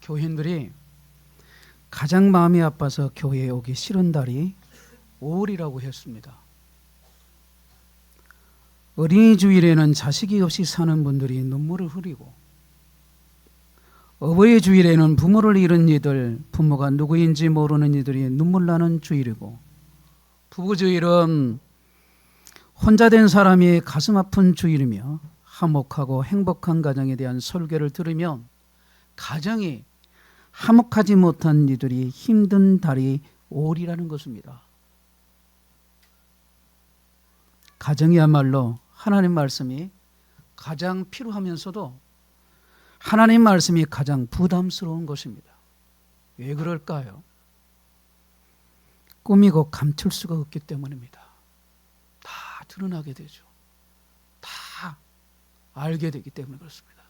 교인들이 가장 마음이 아파서 교회에 오기 싫은 달이 5월이라고 했습니다. 어린이 주일에는 자식이 없이 사는 분들이 눈물을 흘리고, 어버이 주일에는 부모를 잃은 이들, 부모가 누구인지 모르는 이들이 눈물 나는 주일이고, 부부 주일은 혼자 된 사람이 가슴 아픈 주일이며, 화목하고 행복한 가정에 대한 설교를 들으면 가정이 화목하지 못한 이들이 힘든 달이 5월이라는 것입니다. 가정이야말로 하나님 말씀이 가장 필요하면서도 하나님 말씀이 가장 부담스러운 것입니다. 왜 그럴까요? 꾸미고 감출 수가 없기 때문입니다. 다 드러나게 되죠. 다 알게 되기 때문에 그렇습니다.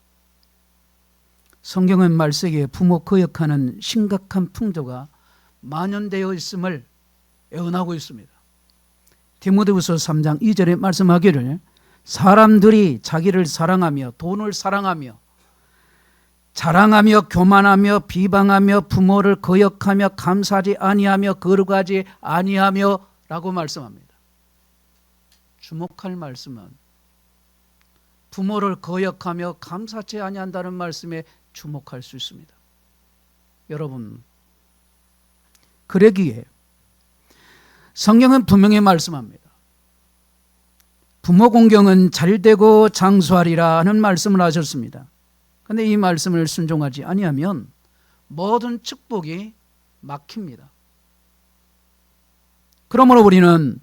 성경은 말세기에 부모 거역하는 심각한 풍조가 만연되어 있음을 예언하고 있습니다. 디모데후서 3장 2절에 말씀하기를 사람들이 자기를 사랑하며 돈을 사랑하며 자랑하며 교만하며 비방하며 부모를 거역하며 감사하지 아니하며 거룩하지 아니하며 라고 말씀합니다. 주목할 말씀은 부모를 거역하며 감사치 아니한다는 말씀에 주목할 수 있습니다. 여러분, 그러기에 성경은 분명히 말씀합니다. 부모 공경은 잘되고 장수하리라 하는 말씀을 하셨습니다. 그런데 이 말씀을 순종하지 아니하면 모든 축복이 막힙니다. 그러므로 우리는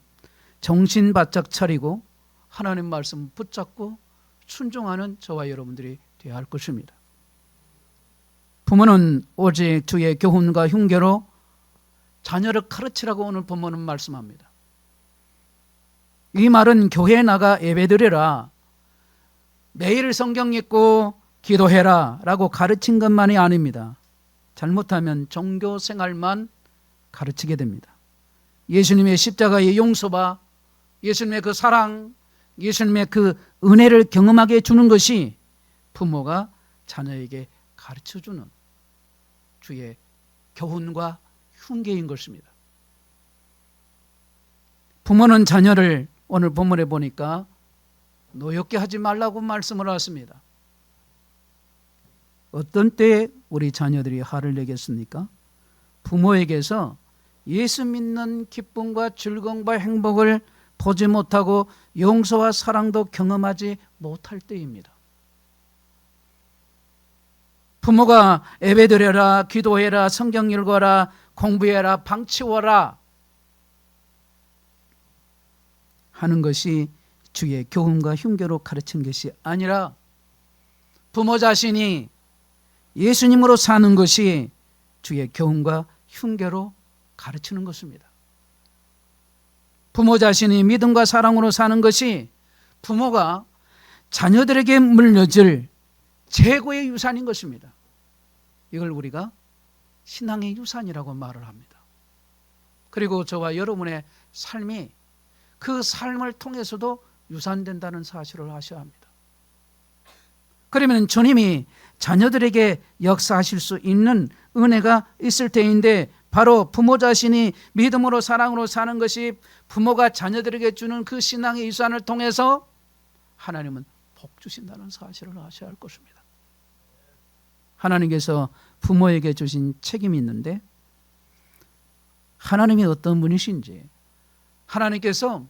정신 바짝 차리고 하나님 말씀 붙잡고 순종하는 저와 여러분들이 되어야 할 것입니다. 부모는 오직 주의 교훈과 흉계로 자녀를 가르치라고 오늘 본문은 말씀합니다. 이 말은 교회에 나가 예배드려라, 매일 성경 읽고 기도해라 라고 가르친 것만이 아닙니다. 잘못하면 종교 생활만 가르치게 됩니다. 예수님의 십자가의 용서와 예수님의 그 사랑, 예수님의 그 은혜를 경험하게 해주는 것이 부모가 자녀에게 가르쳐주는 주의 교훈과 흉계인 것입니다. 부모는 자녀를 오늘 본문에 보니까 노엽게 하지 말라고 말씀을 하십니다. 어떤 때에 우리 자녀들이 화를 내겠습니까? 부모에게서 예수 믿는 기쁨과 즐거움과 행복을 보지 못하고 용서와 사랑도 경험하지 못할 때입니다. 부모가 예배드려라, 기도해라, 성경 읽어라, 공부해라, 방 치워라 하는 것이 주의 교훈과 흉계로 가르친 것이 아니라 부모 자신이 예수님으로 사는 것이 주의 교훈과 흉계로 가르치는 것입니다. 부모 자신이 믿음과 사랑으로 사는 것이 부모가 자녀들에게 물려줄 최고의 유산인 것입니다. 이걸 우리가 신앙의 유산이라고 말을 합니다. 그리고 저와 여러분의 삶이 그 삶을 통해서도 유산된다는 사실을 아셔야 합니다. 그러면 주님이 자녀들에게 역사하실 수 있는 은혜가 있을 때인데, 바로 부모 자신이 믿음으로 사랑으로 사는 것이 부모가 자녀들에게 주는 그 신앙의 유산을 통해서 하나님은 복 주신다는 사실을 아셔야 할 것입니다. 하나님께서 부모에게 주신 책임이 있는데, 하나님이 어떤 분이신지, 하나님께서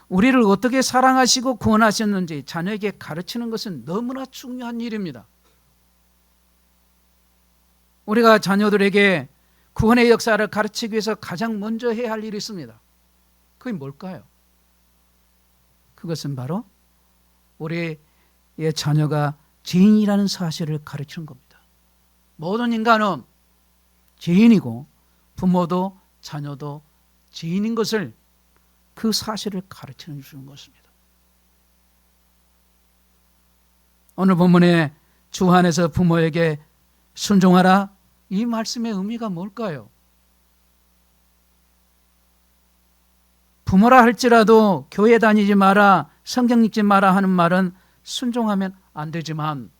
우리를 어떻게 사랑하시고 구원하셨는지 자녀에게 가르치는 것은 너무나 중요한 일입니다. 우리가 자녀들에게 구원의 역사를 가르치기 위해서 가장 먼저 해야 할 일이 있습니다. 그게 뭘까요? 그것은 바로 우리의 자녀가 죄인이라는 사실을 가르치는 겁니다. 모든 인간은 죄인이고 부모도 자녀도 죄인인 것을, 그 사실을 가르쳐 주는 것입니다. 오늘 본문에 주 안에서 부모에게 순종하라, 이 말씀의 의미가 뭘까요? 부모라 할지라도 교회 다니지 마라, 성경 읽지 마라 하는 말은 순종하면 안 되지만,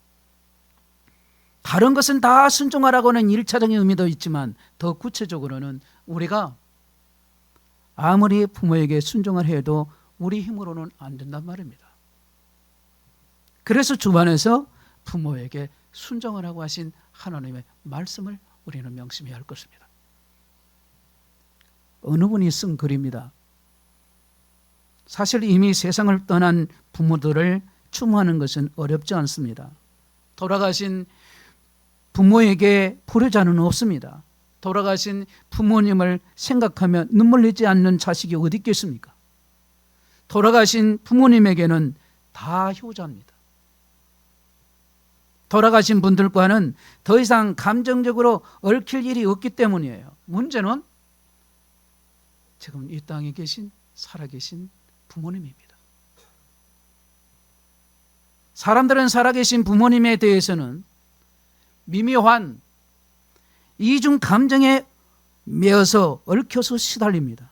다른 것은 다 순종하라고 하는 1차적인 의미도 있지만 더 구체적으로는 우리가 아무리 부모에게 순종을 해도 우리 힘으로는 안 된단 말입니다. 그래서 주반에서 부모에게 순종을 하고 하신 하나님의 말씀을 우리는 명심해야 할 것입니다. 어느 분이 쓴 글입니다. 사실 이미 세상을 떠난 부모들을 추모하는 것은 어렵지 않습니다. 돌아가신 부모에게 불효자는 없습니다. 돌아가신 부모님을 생각하며 눈물 흘리지 않는 자식이 어디 있겠습니까? 돌아가신 부모님에게는 다 효자입니다. 돌아가신 분들과는 더 이상 감정적으로 얽힐 일이 없기 때문이에요. 문제는 지금 이 땅에 계신 살아계신 부모님입니다. 사람들은 살아계신 부모님에 대해서는 미묘한 이중 감정에 매여서 얽혀서 시달립니다.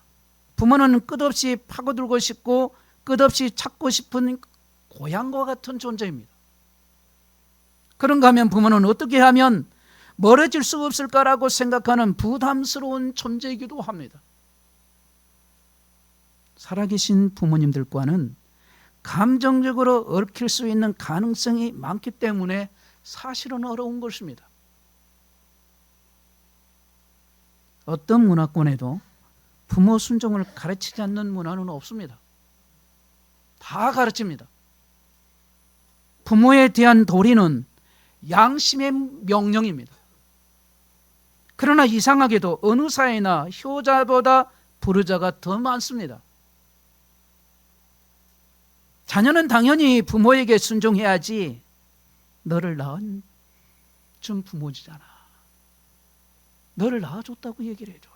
부모는 끝없이 파고들고 싶고 끝없이 찾고 싶은 고향과 같은 존재입니다. 그런가 하면 부모는 어떻게 하면 멀어질 수 없을까라고 생각하는 부담스러운 존재이기도 합니다. 살아계신 부모님들과는 감정적으로 얽힐 수 있는 가능성이 많기 때문에 사실은 어려운 것입니다. 어떤 문화권에도 부모 순종을 가르치지 않는 문화는 없습니다. 다 가르칩니다. 부모에 대한 도리는 양심의 명령입니다. 그러나 이상하게도 어느 사회나 효자보다 불효자가 더 많습니다. 자녀는 당연히 부모에게 순종해야지, 너를 낳은 준 부모지잖아, 너를 낳아줬다고 얘기를 해줘요.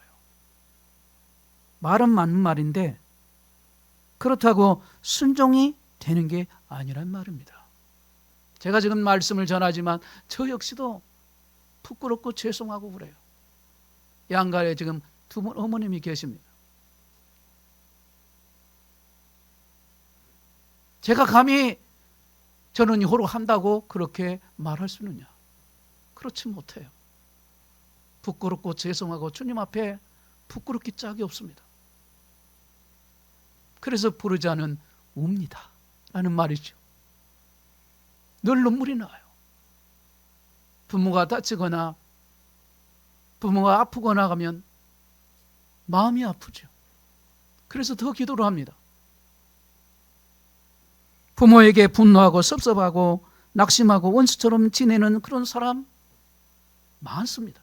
말은 맞는 말인데 그렇다고 순종이 되는 게 아니란 말입니다. 제가 지금 말씀을 전하지만 저 역시도 부끄럽고 죄송하고 그래요. 양가에 지금 두 분 어머님이 계십니다. 제가 감히 저는 이호로 한다고 그렇게 말할 수 있느냐? 그렇지 못해요. 부끄럽고 죄송하고 주님 앞에 부끄럽기 짝이 없습니다. 그래서 부르자는 웁니다 라는 말이죠. 늘 눈물이 나요. 부모가 다치거나 부모가 아프거나 하면 마음이 아프죠. 그래서 더 기도를 합니다. 부모에게 분노하고 섭섭하고 낙심하고 원수처럼 지내는 그런 사람 많습니다.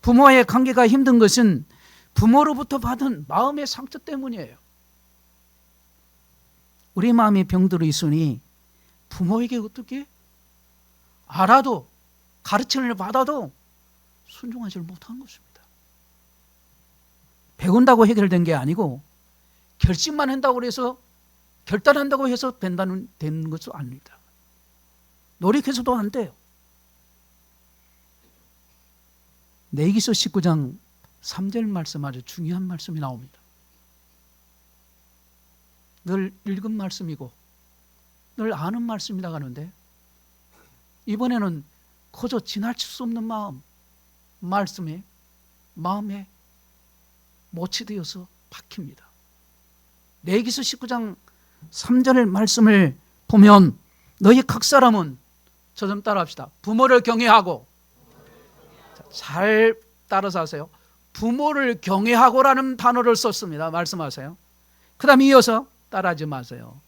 부모와의 관계가 힘든 것은 부모로부터 받은 마음의 상처 때문이에요. 우리 마음이 병들어 있으니 부모에게 어떻게 알아도 가르침을 받아도 순종하지 못한 것입니다. 배운다고 해결된 게 아니고 결심만 한다고 해서 결단한다고 해서 되는 것은 아닙니다. 노력해서도 안 돼요. 내기서 19장 3절 말씀 아주 중요한 말씀이 나옵니다. 늘 읽은 말씀이고 늘 아는 말씀이라고 하는데 이번에는 거저 지나칠 수 없는 말씀에 마음에 못이 되어서 박힙니다. 내기서 19장 3절 말씀을 보면 너희 각 사람은, 저 좀 따라합시다. 부모를 경외하고, 잘 따라서 하세요. 부모를 경외하고라는 단어를 썼습니다. 말씀하세요. 그 다음에 이어서 따라하지 마세요.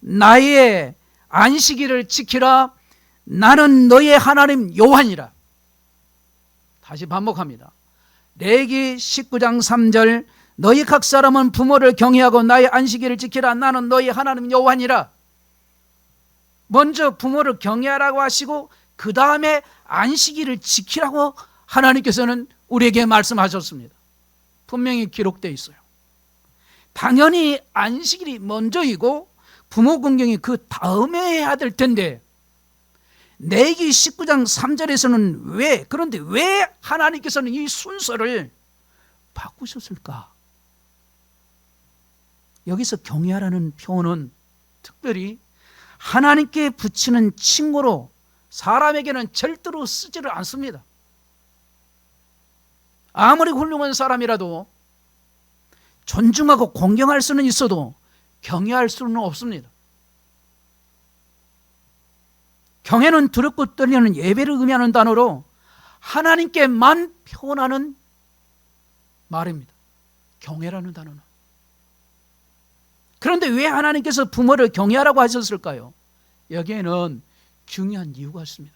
나의 안식일을 지키라. 나는 너의 하나님 여호와니라. 다시 반복합니다. 레위기 19장 3절 너희 각 사람은 부모를 경외하고 나의 안식일을 지키라. 나는 너희 하나님 여호와니라. 먼저 부모를 경외하라고 하시고 그 다음에 안식일을 지키라고 하나님께서는 우리에게 말씀하셨습니다. 분명히 기록되어 있어요. 당연히 안식일이 먼저이고 부모 공경이 그 다음에 해야 될 텐데 레위기 19장 3절에서는 그런데 왜 하나님께서는 이 순서를 바꾸셨을까? 여기서 경외하라는 표현은 특별히 하나님께 붙이는 칭호로 사람에게는 절대로 쓰지를 않습니다. 아무리 훌륭한 사람이라도 존중하고 공경할 수는 있어도 경외할 수는 없습니다. 경외는 두렵고 떨리는 예배를 의미하는 단어로 하나님께만 표현하는 말입니다. 경외라는 단어는. 그런데 왜 하나님께서 부모를 경외하라고 하셨을까요? 여기에는 중요한 이유가 있습니다.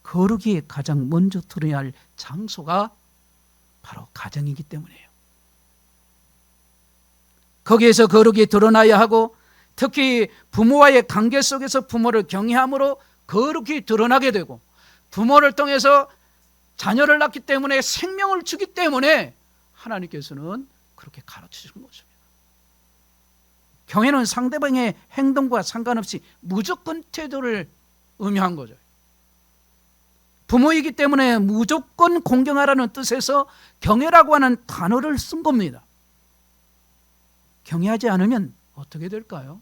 거룩이 가장 먼저 드러나야 할 장소가 바로 가정이기 때문이에요. 거기에서 거룩이 드러나야 하고, 특히 부모와의 관계 속에서 부모를 경외함으로 거룩이 드러나게 되고, 부모를 통해서 자녀를 낳기 때문에 생명을 주기 때문에 하나님께서는 그렇게 가르치시는 것입니다. 경외는 상대방의 행동과 상관없이 무조건 태도를 의미한 거죠. 부모이기 때문에 무조건 공경하라는 뜻에서 경외라고 하는 단어를 쓴 겁니다. 경외하지 않으면 어떻게 될까요?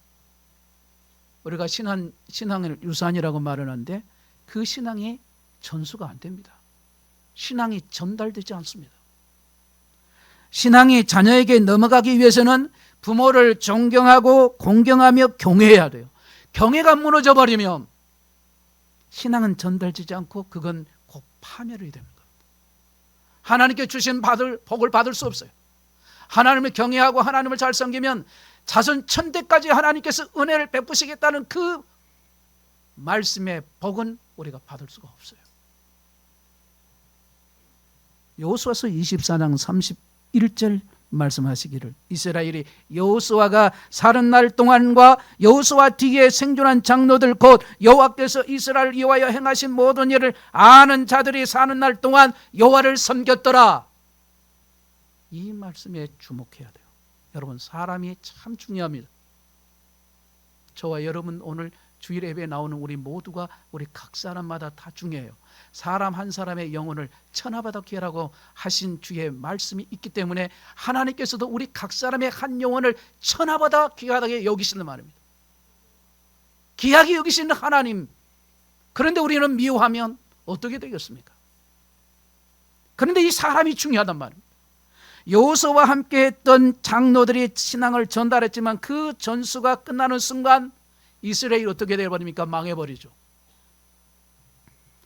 우리가 신앙을 유산이라고 말하는데 그 신앙이 전수가 안 됩니다. 신앙이 전달되지 않습니다. 신앙이 자녀에게 넘어가기 위해서는 부모를 존경하고 공경하며 경외해야 돼요. 경외가 무너져 버리면 신앙은 전달되지 않고 그건 곧 파멸이 됩니다. 하나님께 주신 복을 받을 수 없어요. 하나님을 경외하고 하나님을 잘 섬기면 자손 천대까지 하나님께서 은혜를 베푸시겠다는 그 말씀의 복은 우리가 받을 수가 없어요. 여호수아서 24장 31절 말씀하시기를, 이스라엘이 여호수아가 사는 날 동안과 여호수아 뒤에 생존한 장로들 곧 여호와께서 이스라엘 위하여 행하신 모든 일을 아는 자들이 사는 날 동안 여호와를 섬겼더라. 이 말씀에 주목해야 돼요. 여러분, 사람이 참 중요합니다. 저와 여러분 오늘 주일 예배에 나오는 우리 모두가 우리 각 사람마다 다 중요해요. 사람 한 사람의 영혼을 천하바다 귀하라고 하신 주의 말씀이 있기 때문에 하나님께서도 우리 각 사람의 한 영혼을 천하바다 귀하게 여기시는 말입니다. 귀하게 여기시는 하나님, 그런데 우리는 미워하면 어떻게 되겠습니까? 그런데 이 사람이 중요하단 말입니다. 여호수아와 함께 했던 장로들이 신앙을 전달했지만 그 전수가 끝나는 순간 이스라엘이 어떻게 되어버립니까? 망해버리죠.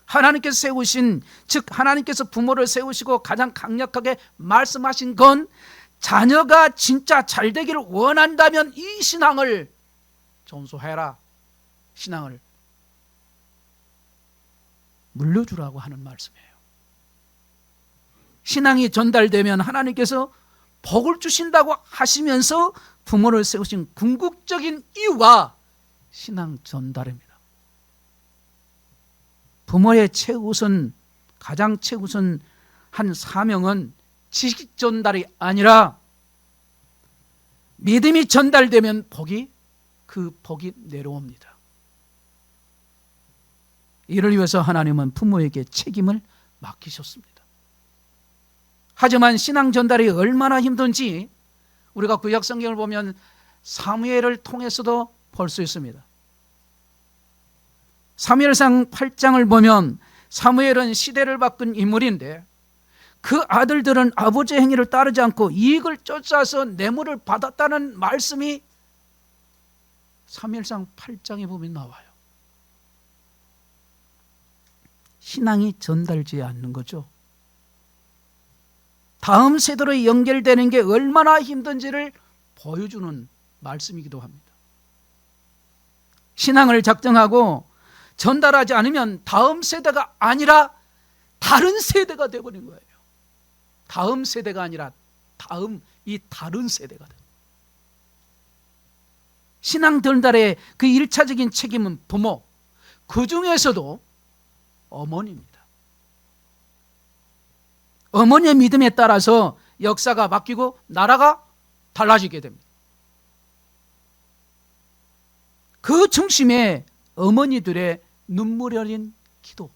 하나님께서 세우신, 즉 하나님께서 부모를 세우시고 가장 강력하게 말씀하신 건 자녀가 진짜 잘 되기를 원한다면 이 신앙을 전수해라. 신앙을 물려주라고 하는 말씀이에요. 신앙이 전달되면 하나님께서 복을 주신다고 하시면서 부모를 세우신 궁극적인 이유가 신앙 전달입니다. 부모의 가장 최우선 한 사명은 지식 전달이 아니라 믿음이 전달되면 그 복이 내려옵니다. 이를 위해서 하나님은 부모에게 책임을 맡기셨습니다. 하지만 신앙 전달이 얼마나 힘든지 우리가 구약 성경을 보면 사무엘을 통해서도 볼 수 있습니다. 사무엘상 8장을 보면 사무엘은 시대를 바꾼 인물인데 그 아들들은 아버지의 행위를 따르지 않고 이익을 쫓아서 뇌물을 받았다는 말씀이 사무엘상 8장에 보면 나와요. 신앙이 전달되지 않는 거죠. 다음 세대로 연결되는 게 얼마나 힘든지를 보여주는 말씀이기도 합니다. 신앙을 작정하고 전달하지 않으면 다음 세대가 아니라 다른 세대가 되어버린 거예요. 다음 세대가 아니라 다른 세대가 돼요. 신앙 전달의 그 1차적인 책임은 부모, 그 중에서도 어머니입니다. 어머니의 믿음에 따라서 역사가 바뀌고 나라가 달라지게 됩니다. 그 중심에 어머니들의 눈물 어린 기도.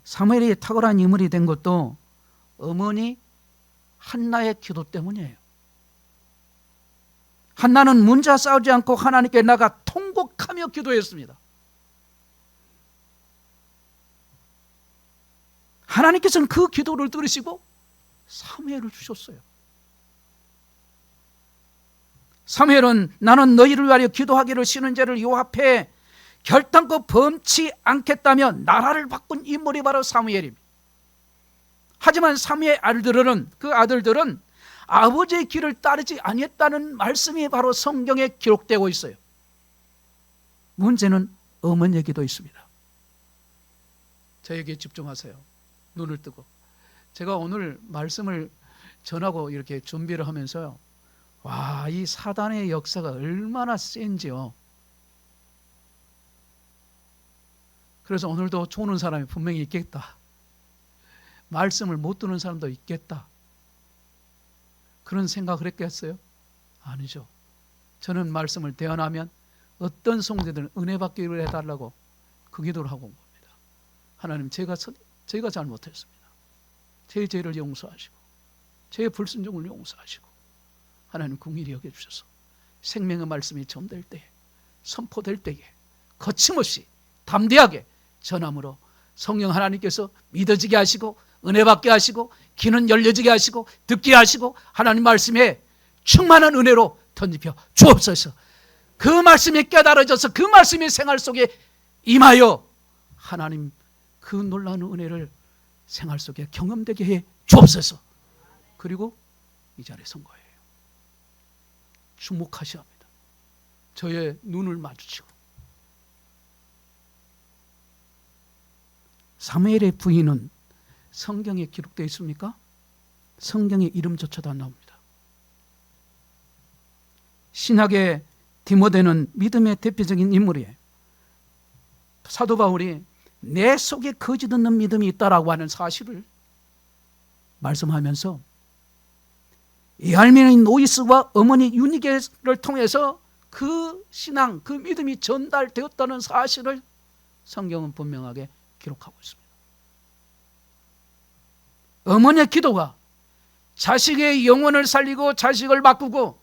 사무엘이 탁월한 인물이 된 것도 어머니 한나의 기도 때문이에요. 한나는 문자 싸우지 않고 하나님께 나가 통곡하며 기도했습니다. 하나님께서는 그 기도를 들으시고 사무엘을 주셨어요. 사무엘은 나는 너희를 위하여 기도하기를 쉬는 죄를 요 앞에 결단코 범치 않겠다며 나라를 바꾼 인물이 바로 사무엘입니다. 하지만 사무엘 아들들은 아버지의 길을 따르지 아니했다는 말씀이 바로 성경에 기록되고 있어요. 문제는 어머니의 기도 있습니다. 저에게 집중하세요. 눈을 뜨고. 제가 오늘 말씀을 전하고 이렇게 준비를 하면서요, 와, 이 사단의 역사가 얼마나 센지요. 그래서 오늘도 조는 사람이 분명히 있겠다. 말씀을 못 듣는 사람도 있겠다. 그런 생각을 했겠어요? 아니죠. 저는 말씀을 대언하면 어떤 성도들은 은혜 받기를 해달라고 그 기도를 하고 온 겁니다. 하나님, 제가 잘못했습니다. 제 죄를 용서하시고 제 불순종을 용서하시고 하나님 긍휼히 여겨주셔서 생명의 말씀이 전될 때에, 선포될 때에 거침없이 담대하게 전함으로 성령 하나님께서 믿어지게 하시고 은혜 받게 하시고 귀는 열려지게 하시고 듣게 하시고 하나님 말씀에 충만한 은혜로 던집혀 주옵소서. 그 말씀이 깨달아져서 그 말씀이 생활 속에 임하여 하나님 그 놀라운 은혜를 생활 속에 경험되게 해 주옵소서. 그리고 이 자리에 선 거예요. 주목하셔야 합니다. 저의 눈을 마주치고. 사무엘의 부인은 성경에 기록되어 있습니까? 성경의 이름조차도 안 나옵니다. 신약의 디모데는 믿음의 대표적인 인물이에요. 사도 바울이 내 속에 거짓 없는 믿음이 있다라고 하는 사실을 말씀하면서 이알미는 노이스와 어머니 유니게를 통해서 그 신앙, 그 믿음이 전달되었다는 사실을 성경은 분명하게 기록하고 있습니다. 어머니의 기도가 자식의 영혼을 살리고 자식을 바꾸고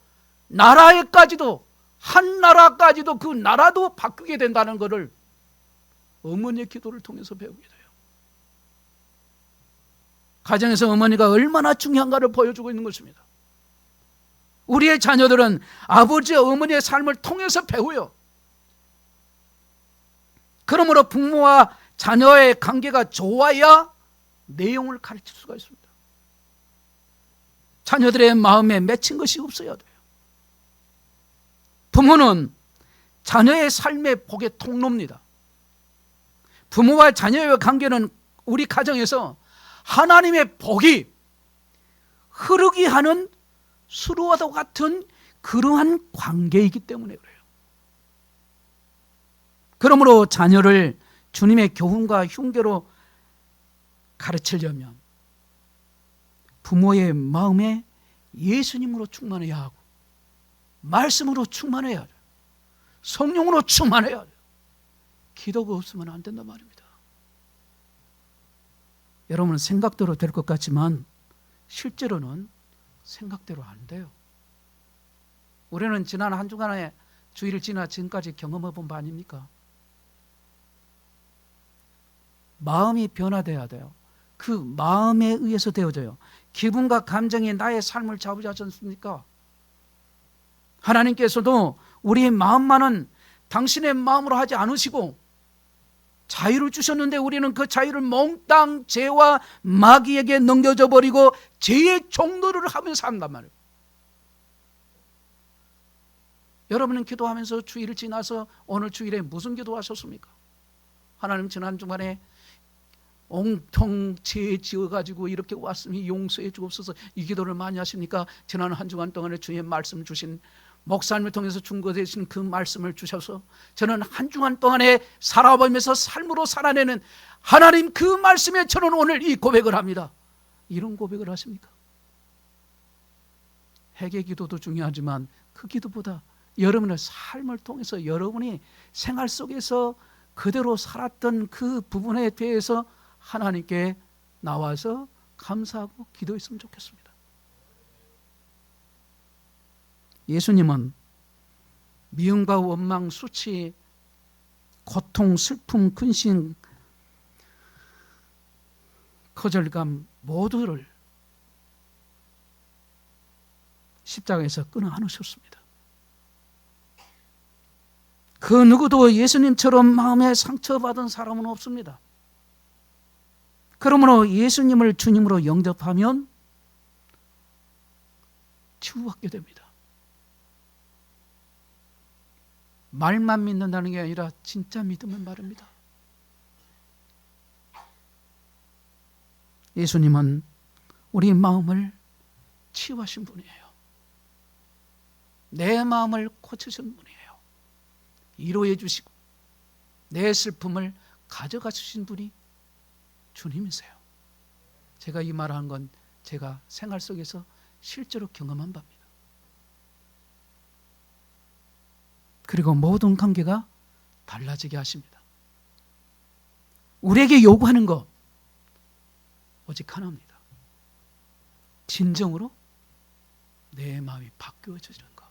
나라에까지도, 한 나라까지도 그 나라도 바꾸게 된다는 것을 어머니의 기도를 통해서 배우게 돼요. 가정에서 어머니가 얼마나 중요한가를 보여주고 있는 것입니다. 우리의 자녀들은 아버지와 어머니의 삶을 통해서 배워요. 그러므로 부모와 자녀의 관계가 좋아야 내용을 가르칠 수가 있습니다. 자녀들의 마음에 맺힌 것이 없어야 돼요. 부모는 자녀의 삶의 복의 통로입니다. 부모와 자녀의 관계는 우리 가정에서 하나님의 복이 흐르게 하는 수로와도 같은 그러한 관계이기 때문에 그래요. 그러므로 자녀를 주님의 교훈과 흉계로 가르치려면 부모의 마음에 예수님으로 충만해야 하고 말씀으로 충만해야 돼요. 성령으로 충만해야 돼요. 기도가 없으면 안 된단 말입니다. 여러분은 생각대로 될 것 같지만 실제로는 생각대로 안 돼요. 우리는 지난 한 주간의 주일을 지나 지금까지 경험해 본 바 아닙니까? 마음이 변화돼야 돼요. 그 마음에 의해서 되어져요. 기분과 감정이 나의 삶을 좌우하지 않습니까? 하나님께서도 우리의 마음만은 당신의 마음으로 하지 않으시고 자유를 주셨는데 우리는 그 자유를 몽땅 죄와 마귀에게 넘겨져 버리고 죄의 종노릇을 하면서 산단 말이에요. 여러분은 기도하면서 주일을 지나서 오늘 주일에 무슨 기도하셨습니까? 하나님, 지난 주간에 온통 죄 지어가지고 이렇게 왔으니 용서해 주옵소서, 이 기도를 많이 하십니까? 지난 한 주간 동안에 주의 말씀 주신 목사님을 통해서 중고되신 그 말씀을 주셔서 저는 한 주간 동안에 살아보면서 삶으로 살아내는 하나님, 그 말씀에 저는 오늘 이 고백을 합니다. 이런 고백을 하십니까? 회개 기도도 중요하지만 그 기도보다 여러분의 삶을 통해서 여러분이 생활 속에서 그대로 살았던 그 부분에 대해서 하나님께 나와서 감사하고 기도했으면 좋겠습니다. 예수님은 미움과 원망, 수치, 고통, 슬픔, 근심, 거절감 모두를 십자가에서 끊어 안으셨습니다. 그 누구도 예수님처럼 마음에 상처받은 사람은 없습니다. 그러므로 예수님을 주님으로 영접하면 치유받게 됩니다. 말만 믿는다는 게 아니라 진짜 믿으면 말입니다. 예수님은 우리 마음을 치유하신 분이에요. 내 마음을 고치신 분이에요. 위로해 주시고 내 슬픔을 가져가 주신 분이 주님이세요. 제가 이 말한 건 제가 생활 속에서 실제로 경험한 바입니다. 그리고 모든 관계가 달라지게 하십니다. 우리에게 요구하는 것 오직 하나입니다. 진정으로 내 마음이 바뀌어지는 것.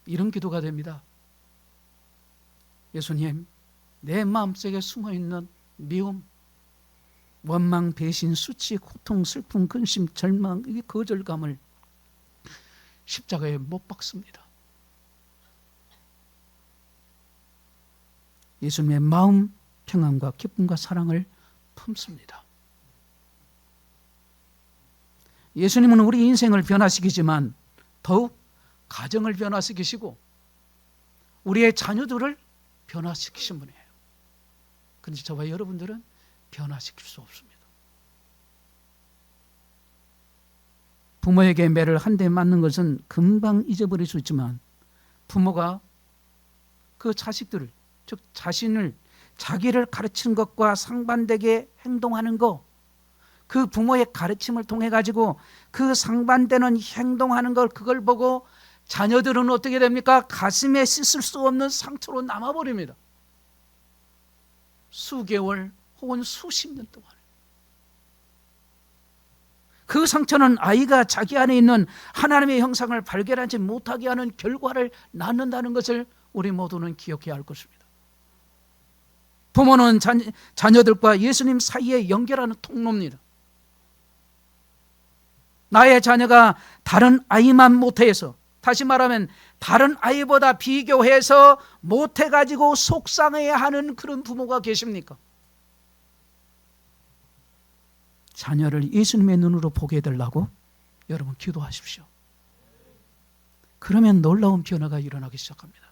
이런 기도가 됩니다. 예수님, 내 마음속에 숨어있는 미움, 원망, 배신, 수치, 고통, 슬픔, 근심, 절망, 이 거절감을 십자가에 못 박습니다. 예수님의 마음, 평안과 기쁨과 사랑을 품습니다. 예수님은 우리 인생을 변화시키지만 더욱 가정을 변화시키시고 우리의 자녀들을 변화시키신 분이에요. 그런데 저와 여러분들은 변화시킬 수 없습니다. 부모에게 매를 한 대 맞는 것은 금방 잊어버릴 수 있지만 부모가 그 자식들을, 즉 자기를 가르치는 것과 상반되게 행동하는 것, 그 부모의 가르침을 통해 가지고 그 상반되는 행동하는 걸, 그걸 보고 자녀들은 어떻게 됩니까? 가슴에 씻을 수 없는 상처로 남아버립니다. 수개월 혹은 수십 년 동안. 그 상처는 아이가 자기 안에 있는 하나님의 형상을 발견하지 못하게 하는 결과를 낳는다는 것을 우리 모두는 기억해야 할 것입니다. 부모는 자녀들과 예수님 사이에 연결하는 통로입니다. 나의 자녀가 다른 아이만 못해서, 다시 말하면 다른 아이보다 비교해서 못해가지고 속상해하는 그런 부모가 계십니까? 자녀를 예수님의 눈으로 보게 해달라고 여러분 기도하십시오. 그러면 놀라운 변화가 일어나기 시작합니다.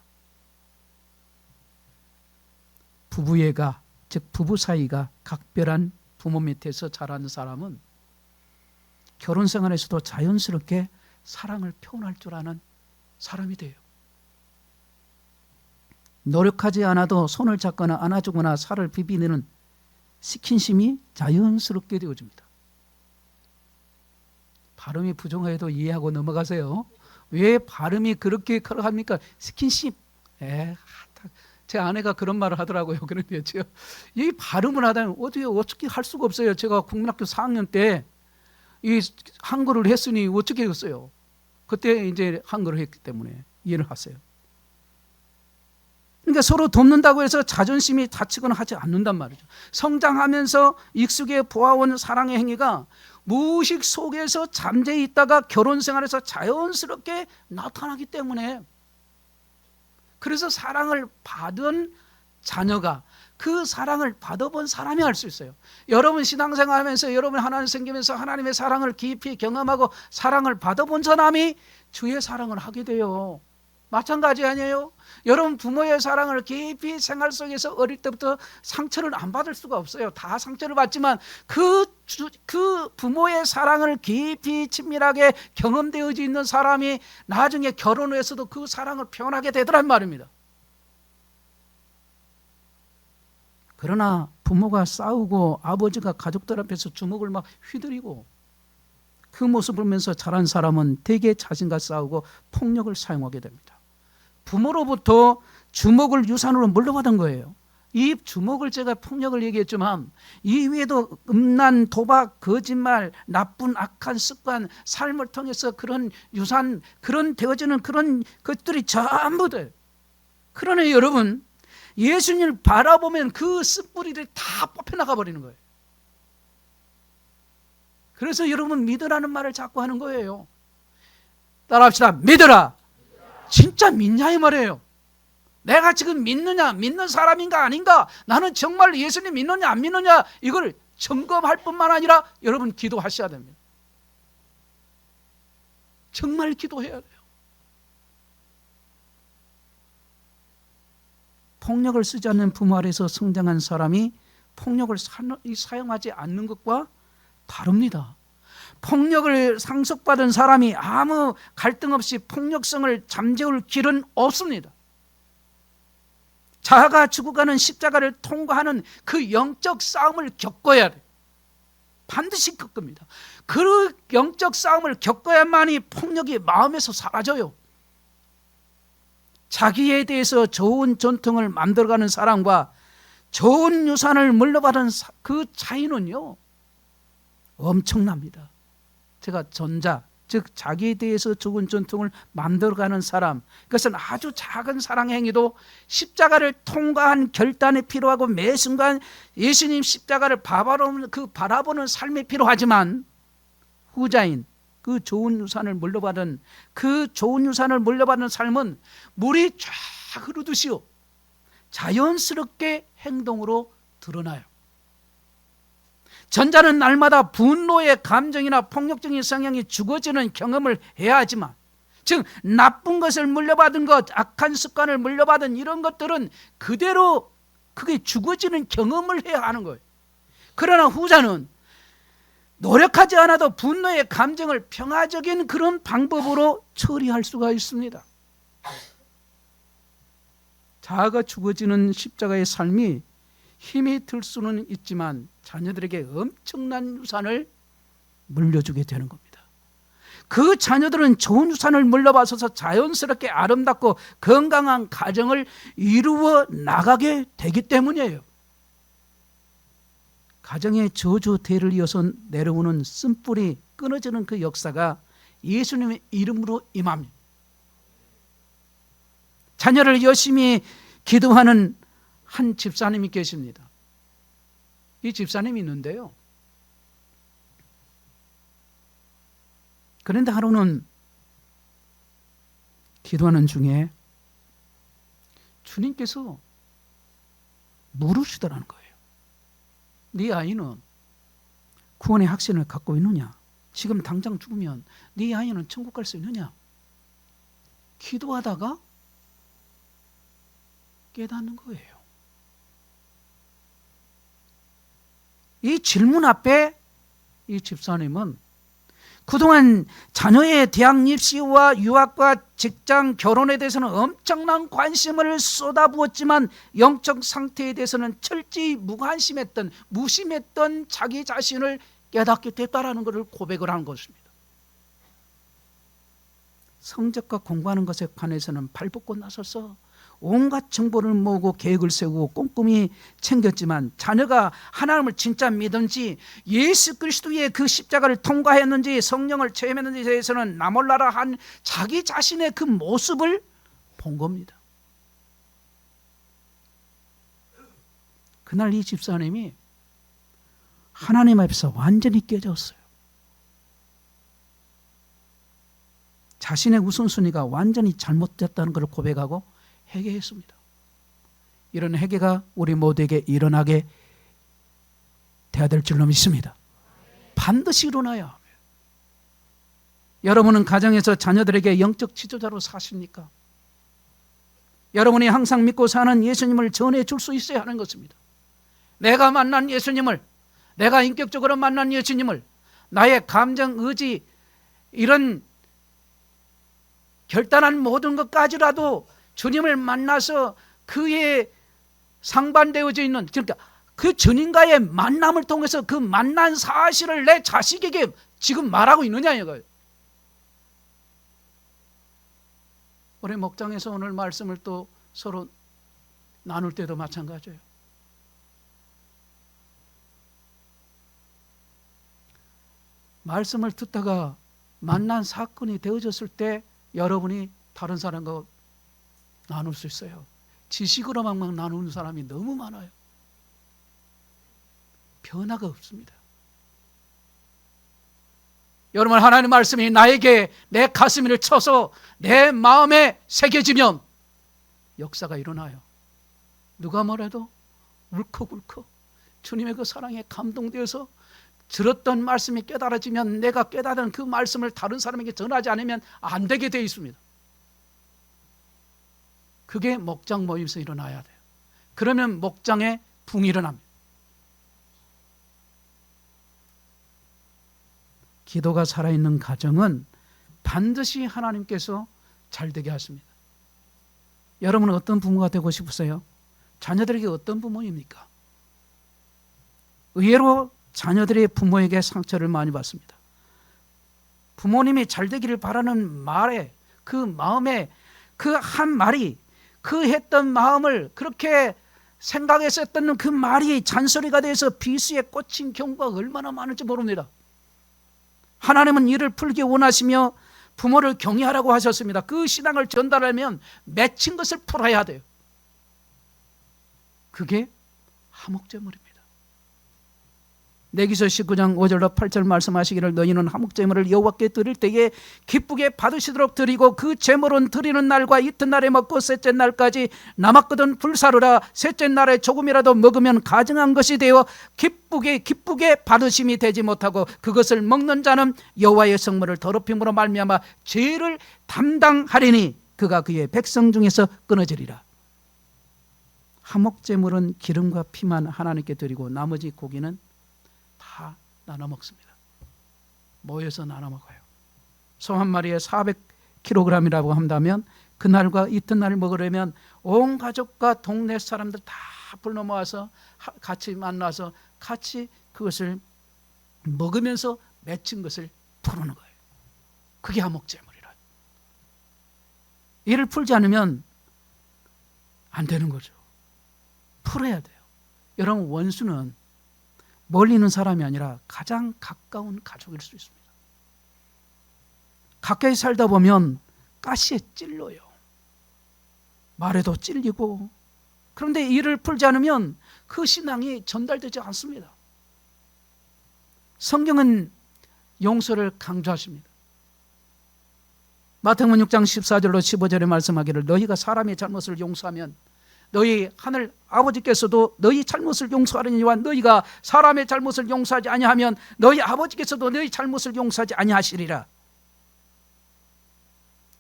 부부애가, 즉 부부 사이가 각별한 부모 밑에서 자라는 사람은 결혼 생활에서도 자연스럽게 사랑을 표현할 줄 아는 사람이 돼요. 노력하지 않아도 손을 잡거나 안아주거나 살을 비비는 스킨십이 자연스럽게 되어집니다. 발음이 부정해도 이해하고 넘어가세요. 왜 발음이 그렇게 합니까? 스킨십. 제 아내가 그런 말을 하더라고요. 그런데 이 발음을 하다면 어떻게 할 수가 없어요. 제가 국민학교 4학년 때 이 한글을 했으니 어떻게 했어요? 그때 이제 한글을 했기 때문에 이해를 하세요. 그러니까 서로 돕는다고 해서 자존심이 다치거나 하지 않는단 말이죠. 성장하면서 익숙해 보아온 사랑의 행위가 무의식 속에서 잠재해 있다가 결혼 생활에서 자연스럽게 나타나기 때문에, 그래서 사랑을 받은 자녀가 그 사랑을 받아본 사람이 알 수 있어요. 여러분 신앙생활 하면서 여러분 하나님 생기면서 하나님의 사랑을 깊이 경험하고 사랑을 받아본 사람이 주의 사랑을 하게 돼요. 마찬가지 아니에요? 여러분 부모의 사랑을 깊이 생활 속에서 어릴 때부터 상처를 안 받을 수가 없어요. 다 상처를 받지만 그 부모의 사랑을 깊이 친밀하게 경험되어져 있는 사람이 나중에 결혼을 해서도 그 사랑을 표현하게 되더란 말입니다. 그러나 부모가 싸우고 아버지가 가족들 앞에서 주먹을 막 휘두르고 그 모습을 보면서 자란 사람은 대개 자신과 싸우고 폭력을 사용하게 됩니다. 부모로부터 주먹을 유산으로 물려받은 거예요. 이 주먹을 제가 폭력을 얘기했지만 이 위에도 음란, 도박, 거짓말, 나쁜 악한 습관, 삶을 통해서 그런 유산, 그런 되어지는 그런 것들이 전부 돼. 그러나 여러분, 예수님을 바라보면 그 쓴뿌리들이 다 뽑혀나가 버리는 거예요. 그래서 여러분 믿으라는 말을 자꾸 하는 거예요. 따라합시다. 믿으라. 진짜 믿냐 이 말이에요. 내가 지금 믿느냐, 믿는 사람인가 아닌가, 나는 정말 예수님 믿느냐 안 믿느냐, 이걸 점검할 뿐만 아니라 여러분 기도하셔야 됩니다. 정말 기도해야 돼요. 폭력을 쓰지 않는 부모 아래서 성장한 사람이 폭력을 사용하지 않는 것과 다릅니다. 폭력을 상속받은 사람이 아무 갈등 없이 폭력성을 잠재울 길은 없습니다. 자아가 죽어가는 십자가를 통과하는 그 영적 싸움을 겪어야 돼요. 반드시 겪습니다. 그 영적 싸움을 겪어야만이 폭력이 마음에서 사라져요. 자기에 대해서 좋은 전통을 만들어가는 사람과 좋은 유산을 물려받은 그 차이는요 엄청납니다. 제가 전자, 즉 자기에 대해서 좋은 전통을 만들어가는 사람, 그것은 아주 작은 사랑의 행위도 십자가를 통과한 결단이 필요하고 매 순간 예수님 십자가를 바라보는 삶이 필요하지만, 후자인 그 좋은 유산을 물려받은 삶은 물이 쫙 흐르듯이요 자연스럽게 행동으로 드러나요. 전자는 날마다 분노의 감정이나 폭력적인 성향이 죽어지는 경험을 해야 하지만, 즉 나쁜 것을 물려받은 것, 악한 습관을 물려받은 이런 것들은 그대로 그게 죽어지는 경험을 해야 하는 거예요. 그러나 후자는 노력하지 않아도 분노의 감정을 평화적인 그런 방법으로 처리할 수가 있습니다. 자아가 죽어지는 십자가의 삶이 힘이 들 수는 있지만 자녀들에게 엄청난 유산을 물려주게 되는 겁니다. 그 자녀들은 좋은 유산을 물려받아서 자연스럽게 아름답고 건강한 가정을 이루어 나가게 되기 때문이에요. 가정의 저주 대를 이어서 내려오는 쓴뿌리 끊어지는 그 역사가 예수님의 이름으로 임합니다. 자녀를 열심히 기도하는 한 집사님이 계십니다. 이 집사님이 있는데요, 그런데 하루는 기도하는 중에 주님께서 물으시더라는 거예요. 네 아이는 구원의 확신을 갖고 있느냐? 지금 당장 죽으면 네 아이는 천국 갈 수 있느냐? 기도하다가 깨닫는 거예요. 이 질문 앞에 이 집사님은 그동안 자녀의 대학 입시와 유학과 직장, 결혼에 대해서는 엄청난 관심을 쏟아부었지만 영적 상태에 대해서는 철저히 무심했던 자기 자신을 깨닫게 됐다라는 것을 고백을 한 것입니다. 성적과 공부하는 것에 관해서는 발벗고 나서서 온갖 정보를 모으고 계획을 세우고 꼼꼼히 챙겼지만, 자녀가 하나님을 진짜 믿은지, 예수 그리스도의 그 십자가를 통과했는지, 성령을 체험했는지에 대해서는 나몰라라 한 자기 자신의 그 모습을 본 겁니다. 그날 이 집사님이 하나님 앞에서 완전히 깨졌어요. 자신의 우선순위가 완전히 잘못됐다는 것을 고백하고 회개했습니다. 이런 회개가 우리 모두에게 일어나게 돼야 될 줄로 믿습니다. 반드시 일어나야 합니다. 여러분은 가정에서 자녀들에게 영적 지도자로 사십니까? 여러분이 항상 믿고 사는 예수님을 전해줄 수 있어야 하는 것입니다. 내가 만난 예수님을, 내가 인격적으로 만난 예수님을, 나의 감정, 의지, 이런 결단한 모든 것까지라도 주님을 만나서 그의 상반되어져 있는, 그러니까 그 주님과의 만남을 통해서 그 만난 사실을 내 자식에게 지금 말하고 있느냐 이거예요. 우리 목장에서 오늘 말씀을 또 서로 나눌 때도 마찬가지예요. 말씀을 듣다가 만난 사건이 되어졌을 때 여러분이 다른 사람과 나눌 수 있어요. 지식으로만 나누는 사람이 너무 많아요. 변화가 없습니다. 여러분, 하나님의 말씀이 나에게 내 가슴을 쳐서 내 마음에 새겨지면 역사가 일어나요. 누가 뭐래도 울컥울컥 주님의 그 사랑에 감동되어서 들었던 말씀이 깨달아지면 내가 깨달은 그 말씀을 다른 사람에게 전하지 않으면 안 되게 되어 있습니다. 그게 목장 모임에서 일어나야 돼요. 그러면 목장에 붕이 일어납니다. 기도가 살아있는 가정은 반드시 하나님께서 잘되게 하십니다. 여러분은 어떤 부모가 되고 싶으세요? 자녀들에게 어떤 부모입니까? 의외로 자녀들이 부모에게 상처를 많이 받습니다. 부모님이 잘되기를 바라는 말에 그 마음에 그 한 말이 그 했던 마음을 그렇게 생각해서 했던 그 말이 잔소리가 돼서 비수에 꽂힌 경우가 얼마나 많을지 모릅니다. 하나님은 이를 풀기 원하시며 부모를 경외하라고 하셨습니다. 그 신앙을 전달하면 맺힌 것을 풀어야 돼요. 그게 화목제물입니다. 레위기서 19장 5절로 8절 말씀하시기를 너희는 화목제물을 여호와께 드릴 때에 기쁘게 받으시도록 드리고 그 제물은 드리는 날과 이튿날에 먹고 셋째 날까지 남았거든 불사르라. 셋째 날에 조금이라도 먹으면 가증한 것이 되어 기쁘게 받으심이 되지 못하고 그것을 먹는 자는 여호와의 성물을 더럽힘으로 말미암아 죄를 담당하리니 그가 그의 백성 중에서 끊어지리라. 화목제물은 기름과 피만 하나님께 드리고 나머지 고기는 다 나눠 먹습니다. 모여서 나눠 먹어요. 소 한 마리에 400kg이라고 한다면 그날과 이튿날 먹으려면 온 가족과 동네 사람들 다 불러 모아서 같이 만나서 같이 그것을 먹으면서 맺힌 것을 푸는 거예요. 그게 화목제물이라. 이를 풀지 않으면 안 되는 거죠. 풀어야 돼요. 여러분, 원수는 멀리 있는 사람이 아니라 가장 가까운 가족일 수 있습니다. 가까이 살다 보면 가시에 찔러요. 말에도 찔리고. 그런데 이를 풀지 않으면 그 신앙이 전달되지 않습니다. 성경은 용서를 강조하십니다. 마태복음 6장 14절로 15절에 말씀하기를 너희가 사람의 잘못을 용서하면 너희 하늘 아버지께서도 너희 잘못을 용서하려니와 너희가 사람의 잘못을 용서하지 아니하면 너희 아버지께서도 너희 잘못을 용서하지 아니하시리라.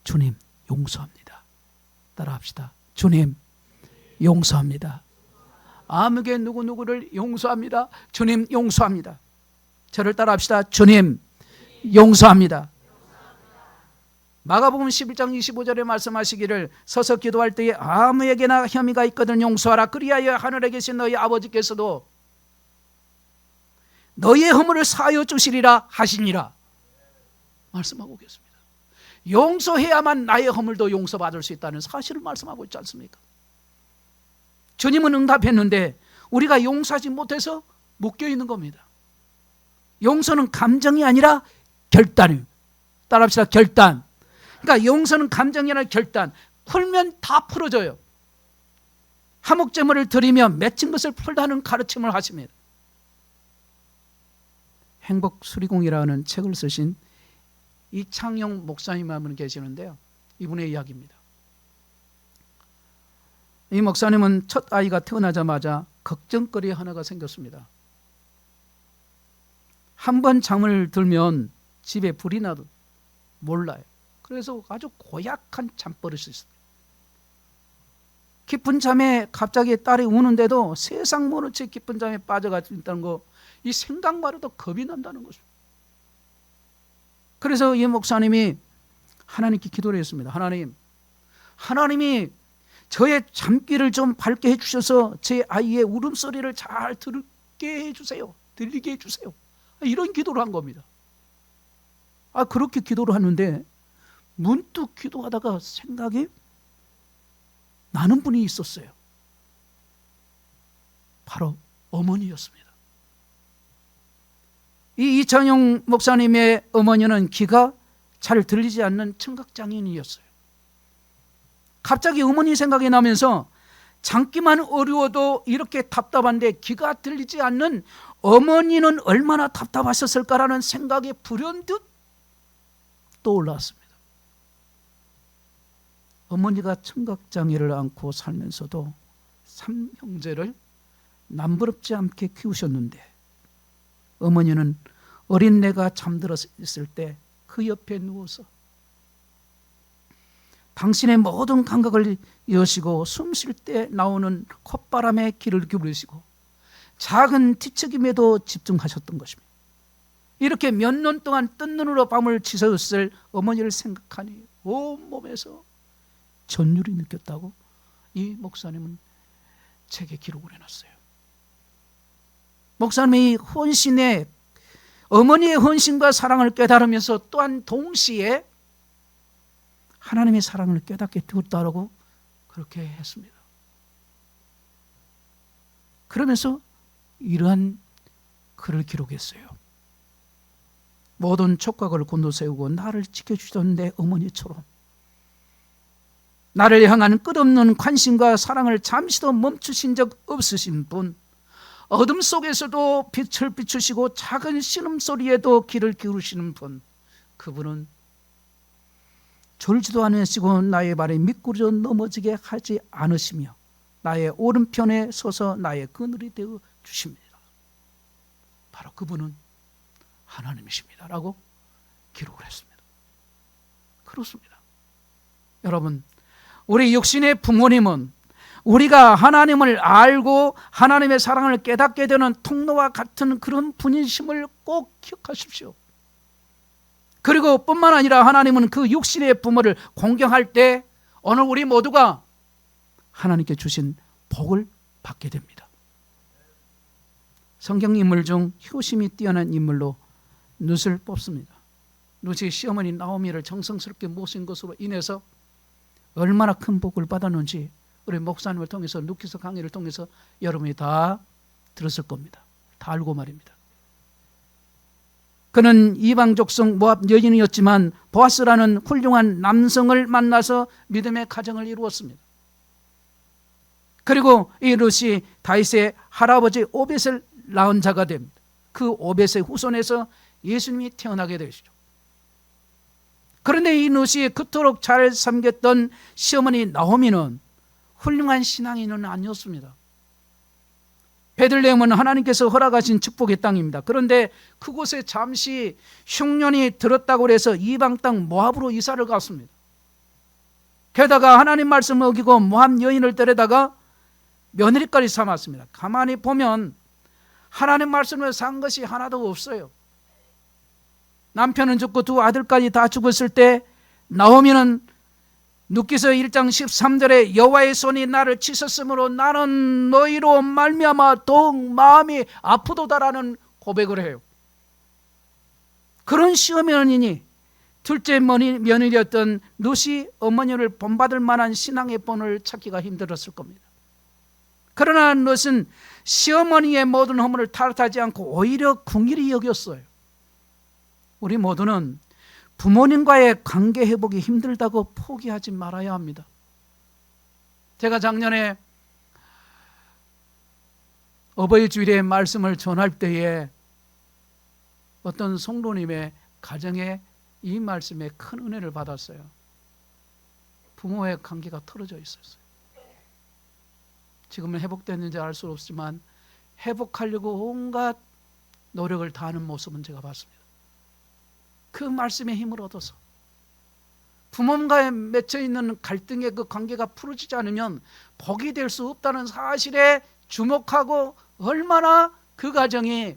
주님 용서합니다. 따라합시다. 주님 용서합니다. 아무개 누구누구를 용서합니다. 주님 용서합니다. 저를 따라합시다. 주님 용서합니다. 마가복음 11장 25절에 말씀하시기를 서서 기도할 때에 아무에게나 혐의가 있거든 용서하라. 그리하여 하늘에 계신 너희 아버지께서도 너희의 허물을 사하여 주시리라 하시니라. 말씀하고 계십니다. 용서해야만 나의 허물도 용서받을 수 있다는 사실을 말씀하고 있지 않습니까? 주님은 응답했는데 우리가 용서하지 못해서 묶여있는 겁니다. 용서는 감정이 아니라 결단이에요. 따라합시다. 결단. 그러니까 용서는 감정이 아니라 결단. 풀면 다 풀어져요. 화목제물을 드리면 맺힌 것을 풀다는 가르침을 하십니다. 행복수리공이라는 책을 쓰신 이창용 목사님 한 분 계시는데요. 이분의 이야기입니다. 이 목사님은 첫 아이가 태어나자마자 걱정거리 하나가 생겼습니다. 한 번 잠을 들면 집에 불이 나도 몰라요. 그래서 아주 고약한 잠버릇이 있습니다. 깊은 잠에 갑자기 딸이 우는데도 세상 모른 채 깊은 잠에 빠져가지고 있다는 거, 이 생각만 해도 겁이 난다는 것입니다. 그래서 이 목사님이 하나님께 기도를 했습니다. 하나님이 저의 잠귀를 좀 밝게 해주셔서 제 아이의 울음소리를 잘 들게 해주세요. 들리게 해주세요. 이런 기도를 한 겁니다. 그렇게 기도를 하는데 문득 기도하다가 생각이 나는 분이 있었어요. 바로 어머니였습니다. 이 이창용 목사님의 어머니는 귀가 잘 들리지 않는 청각장애인이었어요. 갑자기 어머니 생각이 나면서 장기만 어려워도 이렇게 답답한데 귀가 들리지 않는 어머니는 얼마나 답답하셨을까라는 생각이 불현듯 떠올랐습니다. 어머니가 청각장애를 안고 살면서도 3형제를 남부럽지 않게 키우셨는데 어머니는 어린 내가 잠들었을 때 그 옆에 누워서 당신의 모든 감각을 여시고 숨 쉴 때 나오는 콧바람에 귀를 기울이시고 작은 뒤척임에도 집중하셨던 것입니다. 이렇게 몇 년 동안 뜬 눈으로 밤을 지새웠을 어머니를 생각하니 온몸에서 전율이 느꼈다고 이 목사님은 책에 기록을 해놨어요. 목사님의 헌신에 어머니의 헌신과 사랑을 깨달으면서 또한 동시에 하나님의 사랑을 깨닫게 되었다라고 그렇게 했습니다. 그러면서 이러한 글을 기록했어요. 모든 촉각을 곤두세우고 나를 지켜주던 내 어머니처럼 나를 향한 끝없는 관심과 사랑을 잠시도 멈추신 적 없으신 분, 어둠 속에서도 빛을 비추시고 작은 신음소리에도 귀를 기울이시는 분, 그분은 졸지도 않으시고 나의 발에 미꾸라지로 넘어지게 하지 않으시며 나의 오른편에 서서 나의 그늘이 되어 주십니다. 바로 그분은 하나님이십니다 라고 기록을 했습니다. 그렇습니다. 여러분, 우리 육신의 부모님은 우리가 하나님을 알고 하나님의 사랑을 깨닫게 되는 통로와 같은 그런 분이심을 꼭 기억하십시오. 그리고 뿐만 아니라 하나님은 그 육신의 부모를 공경할 때 오늘 우리 모두가 하나님께 주신 복을 받게 됩니다. 성경 인물 중 효심이 뛰어난 인물로 룻을 뽑습니다. 룻이 시어머니 나오미를 정성스럽게 모신 것으로 인해서 얼마나 큰 복을 받았는지 우리 목사님을 통해서 룻기서 강의를 통해서 여러분이 다 들었을 겁니다. 다 알고 말입니다. 그는 이방 족속 모압 여인이었지만 보아스라는 훌륭한 남성을 만나서 믿음의 가정을 이루었습니다. 그리고 이 룻이 다윗의 할아버지 오벳을 낳은 자가 됩니다. 그 오벳의 후손에서 예수님이 태어나게 되시죠. 그런데 이 룻이 그토록 잘 섬겼던 시어머니 나오미는 훌륭한 신앙인은 아니었습니다. 베들레헴은 하나님께서 허락하신 축복의 땅입니다. 그런데 그곳에 잠시 흉년이 들었다고 해서 이방 땅 모압으로 이사를 갔습니다. 게다가 하나님 말씀을 어기고 모압 여인을 데려다가 며느리까지 삼았습니다. 가만히 보면 하나님 말씀을 산 것이 하나도 없어요. 남편은 죽고 두 아들까지 다 죽었을 때 나오미는 룻기서 1장 13절에 여호와의 손이 나를 치셨으므로 나는 너희로 말미암아 더욱 마음이 아프도다라는 고백을 해요. 그런 시어머니니 둘째 며느리였던 룻이 어머니를 본받을 만한 신앙의 본을 찾기가 힘들었을 겁니다. 그러나 룻은 시어머니의 모든 허물을 탓하지 않고 오히려 긍휼히 여겼어요. 우리 모두는 부모님과의 관계 회복이 힘들다고 포기하지 말아야 합니다. 제가 작년에 어버이 주일에 말씀을 전할 때에 어떤 성도님의 가정에 이 말씀에 큰 은혜를 받았어요. 부모의 관계가 틀어져 있었어요. 지금은 회복됐는지 알 수 없지만 회복하려고 온갖 노력을 다하는 모습은 제가 봤습니다. 그 말씀의 힘을 얻어서 부모님과의 맺혀 있는 갈등의 그 관계가 풀어지지 않으면 복이 될 수 없다는 사실에 주목하고 얼마나 그 가정이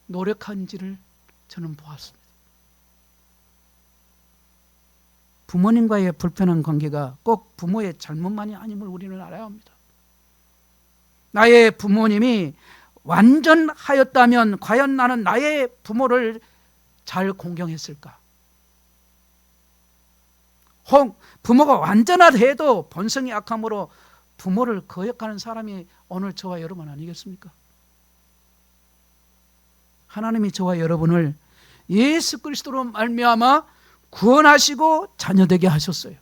노력한지를 저는 보았습니다. 부모님과의 불편한 관계가 꼭 부모의 잘못만이 아님을 우리는 알아야 합니다. 나의 부모님이 완전하였다면 과연 나는 나의 부모를 잘 공경했을까? 혹 부모가 완전하다 해도 본성이 악함으로 부모를 거역하는 사람이 오늘 저와 여러분 아니겠습니까? 하나님이 저와 여러분을 예수 그리스도로 말미암아 구원하시고 자녀되게 하셨어요.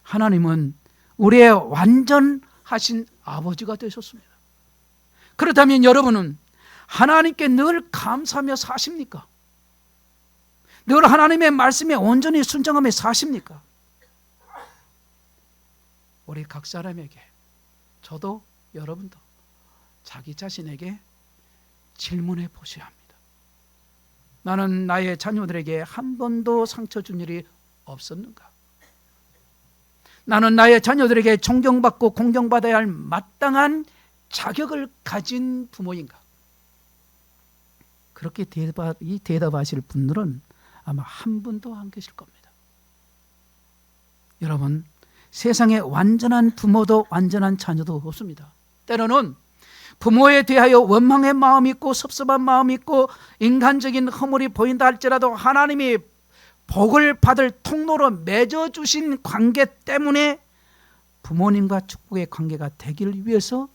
하나님은 우리의 완전하신 아버지가 되셨습니다. 그렇다면 여러분은 하나님께 늘 감사하며 사십니까? 늘 하나님의 말씀에 온전히 순종하며 사십니까? 우리 각 사람에게, 저도 여러분도 자기 자신에게 질문해 보셔야 합니다. 나는 나의 자녀들에게 한 번도 상처 준 일이 없었는가? 나는 나의 자녀들에게 존경받고 공경받아야 할 마땅한 자격을 가진 부모인가? 그렇게 대답하실 분들은 아마 한 분도 안 계실 겁니다. 여러분, 세상에 완전한 부모도 완전한 자녀도 없습니다. 때로는 부모에 대하여 원망의 마음이 있고 섭섭한 마음이 있고 인간적인 허물이 보인다 할지라도 하나님이 복을 받을 통로로 맺어주신 관계 때문에 부모님과 축복의 관계가 되기를 위해서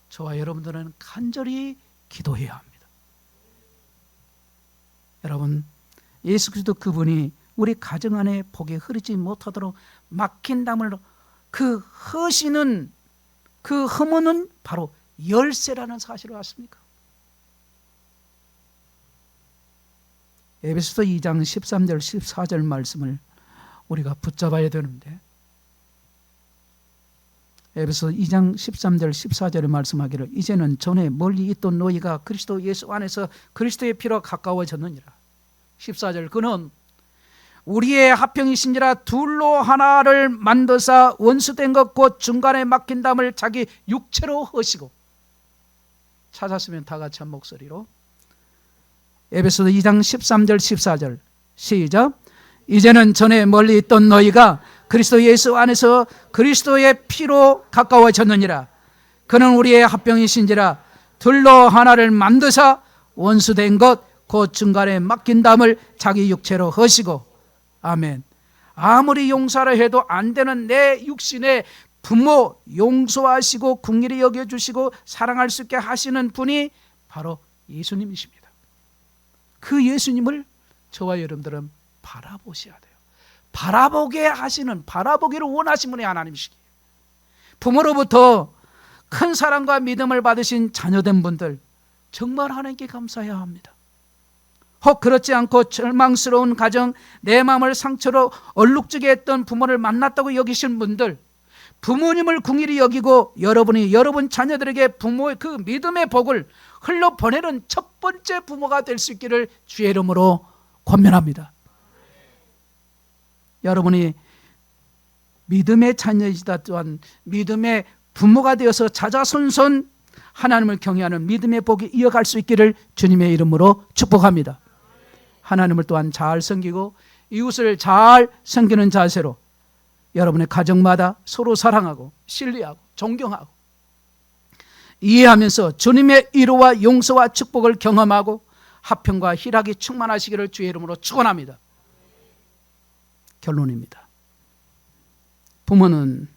저와 여러분들은 간절히 기도해야 합니다. 여러분, 예수 그리스도 그분이 우리 가정 안에 복이 흐르지 못하도록 막힌 담을 그 허시는, 그 허무는 바로 열쇠라는 사실을 아십니까? 에베소서 2장 13절 14절 말씀을 우리가 붙잡아야 되는데, 에베소서 2장 13절 14절에 말씀하기를 이제는 전에 멀리 있던 너희가 그리스도 예수 안에서 그리스도의 피로 가까워졌느니라. 14절 그는 우리의 합병이신지라 둘로 하나를 만드사 원수된 것 곧 중간에 막힌 담을 자기 육체로 허시고. 찾았으면 다 같이 한 목소리로 에베소서 2장 13절 14절 시작. 이제는 전에 멀리 있던 너희가 그리스도 예수 안에서 그리스도의 피로 가까워졌느니라. 그는 우리의 합병이신지라 둘로 하나를 만드사 원수된 것 곧 중간에 막힌 담을 자기 육체로 허시고. 아멘. 아무리 용서를 해도 안 되는 내 육신의 부모 용서하시고 긍휼히 여겨주시고 사랑할 수 있게 하시는 분이 바로 예수님이십니다. 그 예수님을 저와 여러분들은 바라보셔야 돼요. 바라보게 하시는, 바라보기를 원하시는 분이 하나님이시기에 부모로부터 큰 사랑과 믿음을 받으신 자녀된 분들 정말 하나님께 감사해야 합니다. 혹 그렇지 않고 절망스러운 가정, 내 마음을 상처로 얼룩지게 했던 부모를 만났다고 여기신 분들, 부모님을 긍휼히 여기고 여러분이 여러분 자녀들에게 부모의 그 믿음의 복을 흘러보내는 첫 번째 부모가 될 수 있기를 주의 이름으로 권면합니다. 여러분이 믿음의 자녀이시다 또한 믿음의 부모가 되어서 자자손손 하나님을 경외하는 믿음의 복이 이어갈 수 있기를 주님의 이름으로 축복합니다. 하나님을 또한 잘 섬기고 이웃을 잘 섬기는 자세로 여러분의 가정마다 서로 사랑하고 신뢰하고 존경하고 이해하면서 주님의 위로와 용서와 축복을 경험하고 화평과 희락이 충만하시기를 주의 이름으로 축원합니다. 결론입니다. 부모는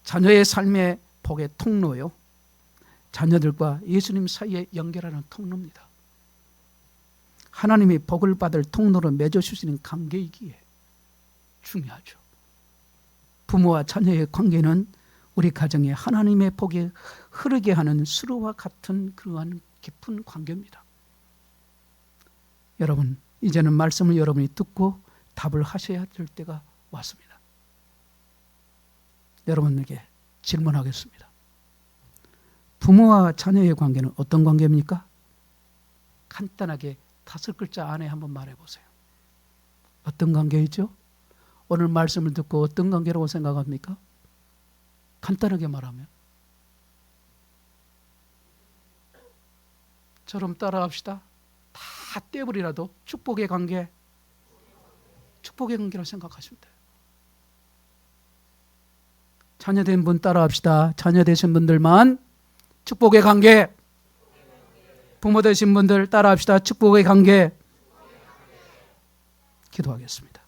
자녀의 삶의 복의 통로요, 자녀들과 예수님 사이에 연결하는 통로입니다. 하나님이 복을 받을 통로로 맺어주시는 관계이기에 중요하죠. 부모와 자녀의 관계는 우리 가정에 하나님의 복이 흐르게 하는 수로와 같은 그러한 깊은 관계입니다. 여러분, 이제는 말씀을 여러분이 듣고 답을 하셔야 될 때가 왔습니다. 여러분에게 질문하겠습니다. 부모와 자녀의 관계는 어떤 관계입니까? 간단하게 5글자 안에 한번 말해보세요. 어떤 관계이죠? 오늘 말씀을 듣고 어떤 관계라고 생각합니까? 간단하게 말하면 저럼 따라합시다. 다 떼버리라도 축복의 관계, 축복의 관계라고 생각하시면 돼요. 자녀된 분 따라합시다. 자녀 되신 분들만 축복의 관계, 부모 되신 분들 따라합시다. 축복의 관계. 기도하겠습니다.